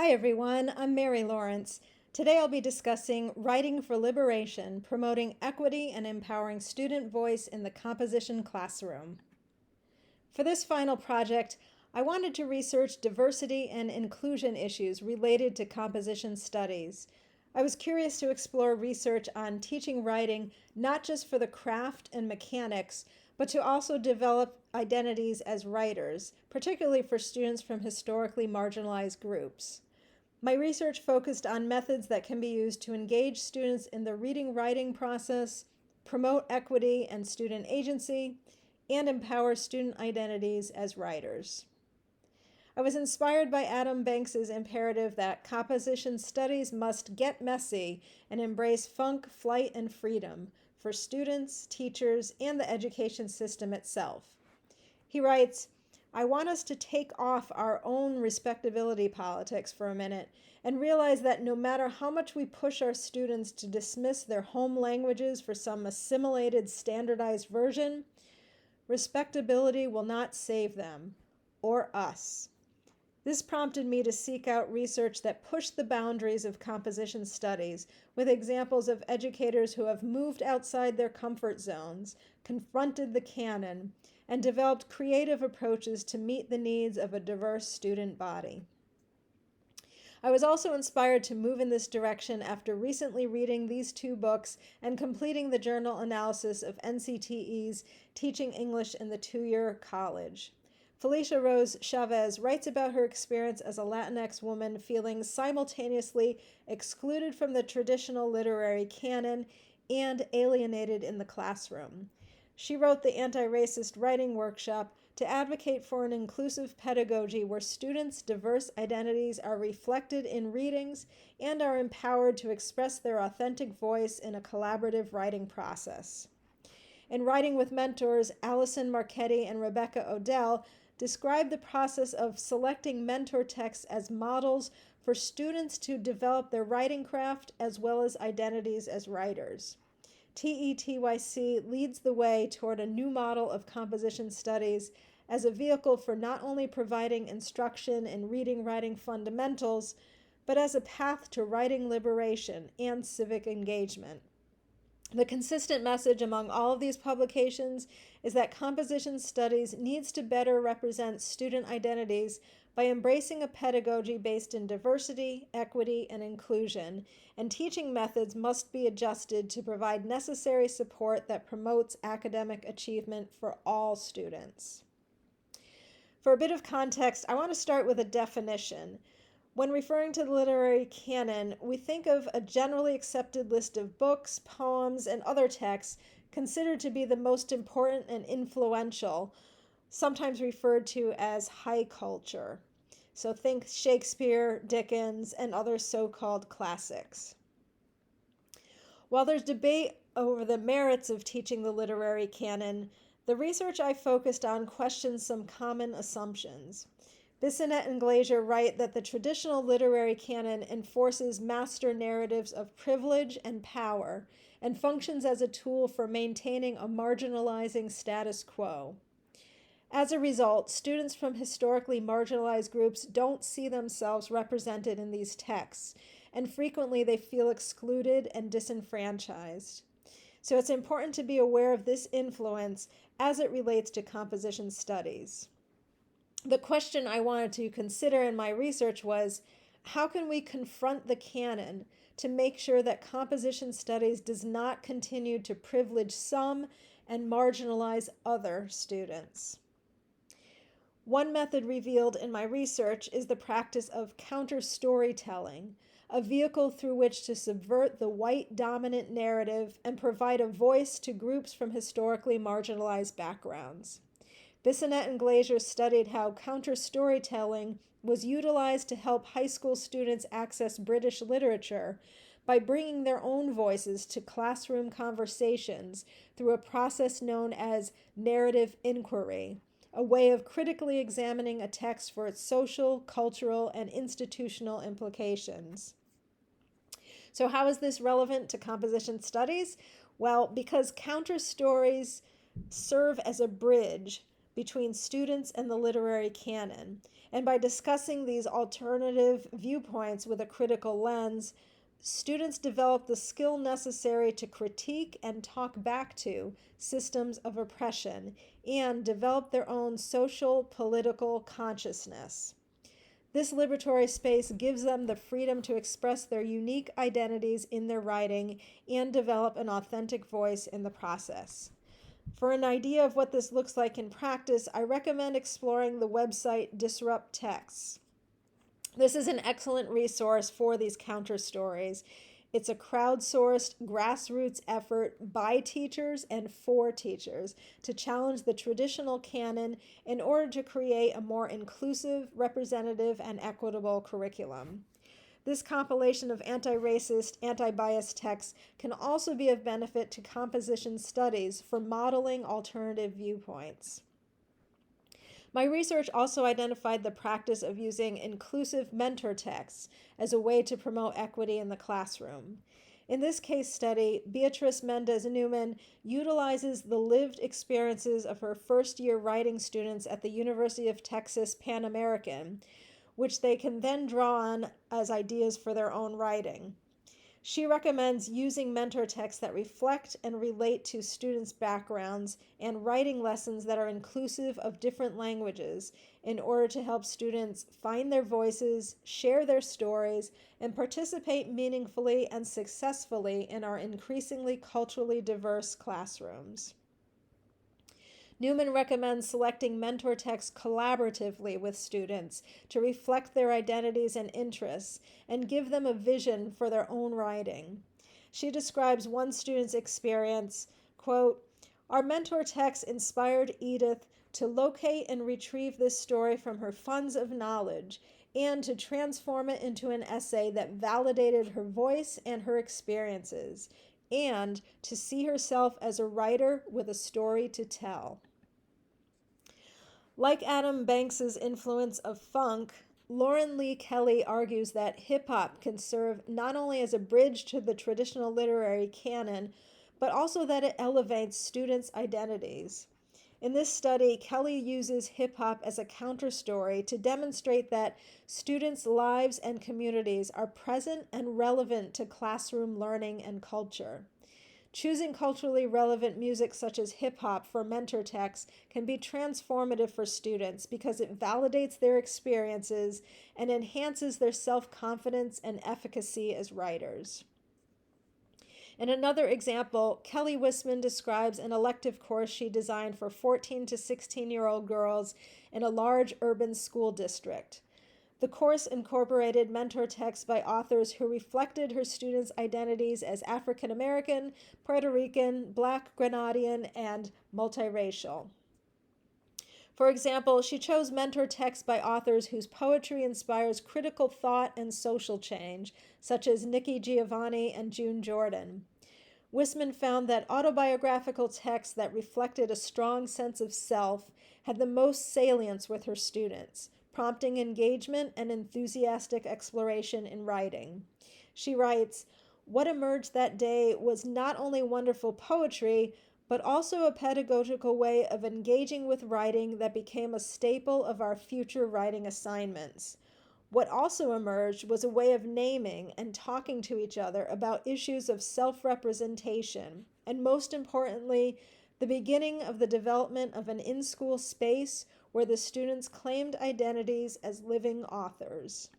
Hi everyone, I'm Mary Lawrence. Today I'll be discussing Writing for Liberation, promoting equity and empowering student voice in the composition classroom. For this final project, I wanted to research diversity and inclusion issues related to composition studies. I was curious to explore research on teaching writing not just for the craft and mechanics, but to also develop identities as writers, particularly for students from historically marginalized groups. My research focused on methods that can be used to engage students in the reading-writing process, promote equity and student agency, and empower student identities as writers. I was inspired by Adam Banks's imperative that composition studies must get messy and embrace funk, flight, and freedom for students, teachers, and the education system itself. He writes, I want us to take off our own respectability politics for a minute and realize that no matter how much we push our students to dismiss their home languages for some assimilated standardized version, respectability will not save them or us. This prompted me to seek out research that pushed the boundaries of composition studies with examples of educators who have moved outside their comfort zones, confronted the canon, and developed creative approaches to meet the needs of a diverse student body. I was also inspired to move in this direction after recently reading these two books and completing the journal analysis of NCTE's Teaching English in the Two-Year College. Felicia Rose Chavez writes about her experience as a Latinx woman feeling simultaneously excluded from the traditional literary canon and alienated in the classroom. She wrote the Anti-Racist Writing Workshop to advocate for an inclusive pedagogy where students' diverse identities are reflected in readings and are empowered to express their authentic voice in a collaborative writing process. In Writing with Mentors, Allison Marchetti and Rebecca Odell describe the process of selecting mentor texts as models for students to develop their writing craft as well as identities as writers. TETYC leads the way toward a new model of composition studies as a vehicle for not only providing instruction in reading-writing fundamentals, but as a path to writing liberation and civic engagement. The consistent message among all of these publications is that composition studies needs to better represent student identities by embracing a pedagogy based in diversity, equity, and inclusion, and teaching methods must be adjusted to provide necessary support that promotes academic achievement for all students. For a bit of context, I want to start with a definition. When referring to the literary canon, we think of a generally accepted list of books, poems, and other texts considered to be the most important and influential, sometimes referred to as high culture. So think Shakespeare, Dickens, and other so-called classics. While there's debate over the merits of teaching the literary canon, the research I focused on questions some common assumptions. Bissonnette and Glaser write that the traditional literary canon enforces master narratives of privilege and power and functions as a tool for maintaining a marginalizing status quo. As a result, students from historically marginalized groups don't see themselves represented in these texts, and frequently they feel excluded and disenfranchised. So it's important to be aware of this influence as it relates to composition studies. The question I wanted to consider in my research was, how can we confront the canon to make sure that composition studies does not continue to privilege some and marginalize other students? One method revealed in my research is the practice of counter-storytelling, a vehicle through which to subvert the white dominant narrative and provide a voice to groups from historically marginalized backgrounds. Bissonnette and Glaser studied how counter-storytelling was utilized to help high school students access British literature by bringing their own voices to classroom conversations through a process known as narrative inquiry, a way of critically examining a text for its social, cultural, and institutional implications. So how is this relevant to composition studies? Well, because counter stories serve as a bridge between students and the literary canon. And by discussing these alternative viewpoints with a critical lens, students develop the skill necessary to critique and talk back to systems of oppression and develop their own social, political consciousness. This liberatory space gives them the freedom to express their unique identities in their writing and develop an authentic voice in the process. For an idea of what this looks like in practice, I recommend exploring the website Disrupt Texts. This is an excellent resource for these counter stories. It's a crowdsourced, grassroots effort by teachers and for teachers to challenge the traditional canon in order to create a more inclusive, representative, and equitable curriculum. This compilation of anti-racist, anti-bias texts can also be of benefit to composition studies for modeling alternative viewpoints. My research also identified the practice of using inclusive mentor texts as a way to promote equity in the classroom. In this case study, Beatrice Mendez Newman utilizes the lived experiences of her first-year writing students at the University of Texas Pan American, which they can then draw on as ideas for their own writing. She recommends using mentor texts that reflect and relate to students' backgrounds and writing lessons that are inclusive of different languages in order to help students find their voices, share their stories, and participate meaningfully and successfully in our increasingly culturally diverse classrooms. Newman recommends selecting mentor texts collaboratively with students to reflect their identities and interests and give them a vision for their own writing. She describes one student's experience, quote, "Our mentor text inspired Edith to locate and retrieve this story from her funds of knowledge and to transform it into an essay that validated her voice and her experiences, and to see herself as a writer with a story to tell." Like Adam Banks's influence of funk, Lauren Lee Kelly argues that hip-hop can serve not only as a bridge to the traditional literary canon, but also that it elevates students' identities. In this study, Kelly uses hip-hop as a counterstory to demonstrate that students' lives and communities are present and relevant to classroom learning and culture. Choosing culturally relevant music such as hip-hop for mentor texts can be transformative for students because it validates their experiences and enhances their self-confidence and efficacy as writers. In another example, Kelly Wisman describes an elective course she designed for 14 to 16-year-old girls in a large urban school district. The course incorporated mentor texts by authors who reflected her students' identities as African American, Puerto Rican, Black, Grenadian, and multiracial. For example, she chose mentor texts by authors whose poetry inspires critical thought and social change, such as Nikki Giovanni and June Jordan. Wisman found that autobiographical texts that reflected a strong sense of self had the most salience with her students, prompting engagement and enthusiastic exploration in writing. She writes, "What emerged that day was not only wonderful poetry, but also a pedagogical way of engaging with writing that became a staple of our future writing assignments. What also emerged was a way of naming and talking to each other about issues of self-representation, and most importantly, the beginning of the development of an in-school space where the students claimed identities as living authors."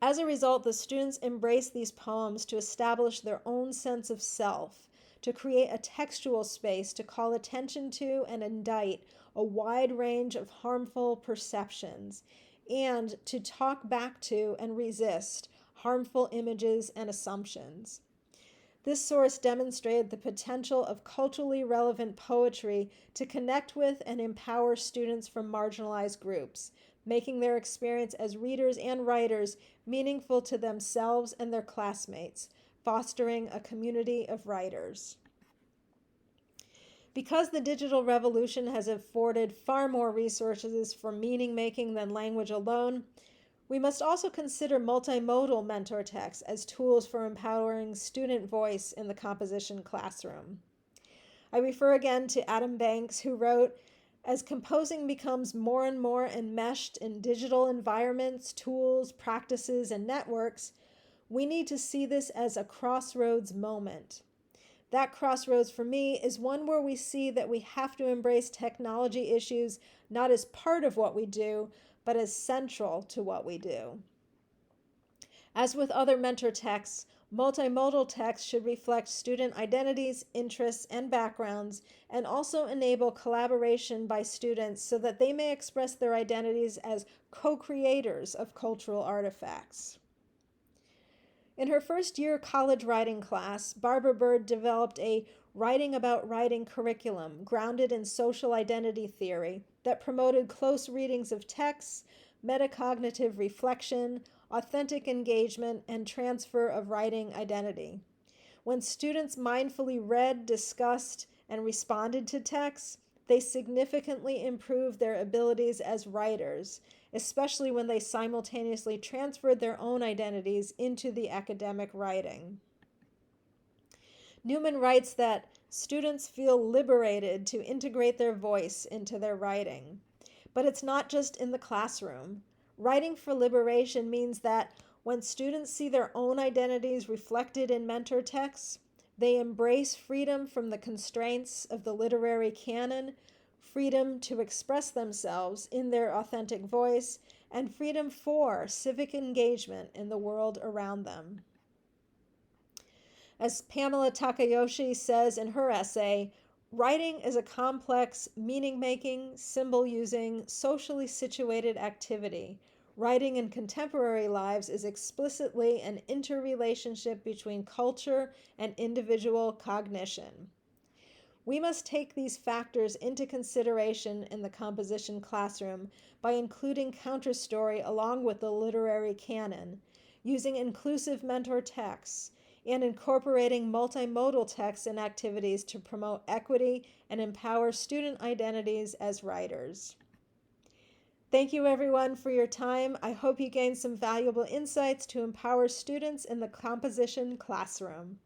As a result, the students embraced these poems to establish their own sense of self, to create a textual space to call attention to and indict a wide range of harmful perceptions, and to talk back to and resist harmful images and assumptions. This source demonstrated the potential of culturally relevant poetry to connect with and empower students from marginalized groups, making their experience as readers and writers meaningful to themselves and their classmates, fostering a community of writers. Because the digital revolution has afforded far more resources for meaning making than language alone, we must also consider multimodal mentor texts as tools for empowering student voice in the composition classroom. I refer again to Adam Banks, who wrote, As composing becomes more and more enmeshed in digital environments, tools, practices, and networks, we need to see this as a crossroads moment. That crossroads for me is one where we see that we have to embrace technology issues not as part of what we do, but as central to what we do. As with other mentor texts, multimodal text should reflect student identities, interests, and backgrounds, and also enable collaboration by students so that they may express their identities as co-creators of cultural artifacts. In her first year college writing class, Barbara Bird developed a writing about writing curriculum grounded in social identity theory that promoted close readings of texts, metacognitive reflection, authentic engagement, and transfer of writing identity. When students mindfully read, discussed, and responded to texts, they significantly improved their abilities as writers, especially when they simultaneously transferred their own identities into the academic writing. Newman writes that students feel liberated to integrate their voice into their writing. But it's not just in the classroom. Writing for liberation means that when students see their own identities reflected in mentor texts, they embrace freedom from the constraints of the literary canon, freedom to express themselves in their authentic voice, and freedom for civic engagement in the world around them. As Pamela Takayoshi says in her essay, writing is a complex, meaning-making, symbol-using, socially situated activity. Writing in contemporary lives is explicitly an interrelationship between culture and individual cognition. We must take these factors into consideration in the composition classroom by including counterstory along with the literary canon, using inclusive mentor texts, and incorporating multimodal texts and activities to promote equity and empower student identities as writers. Thank you everyone for your time. I hope you gained some valuable insights to empower students in the composition classroom.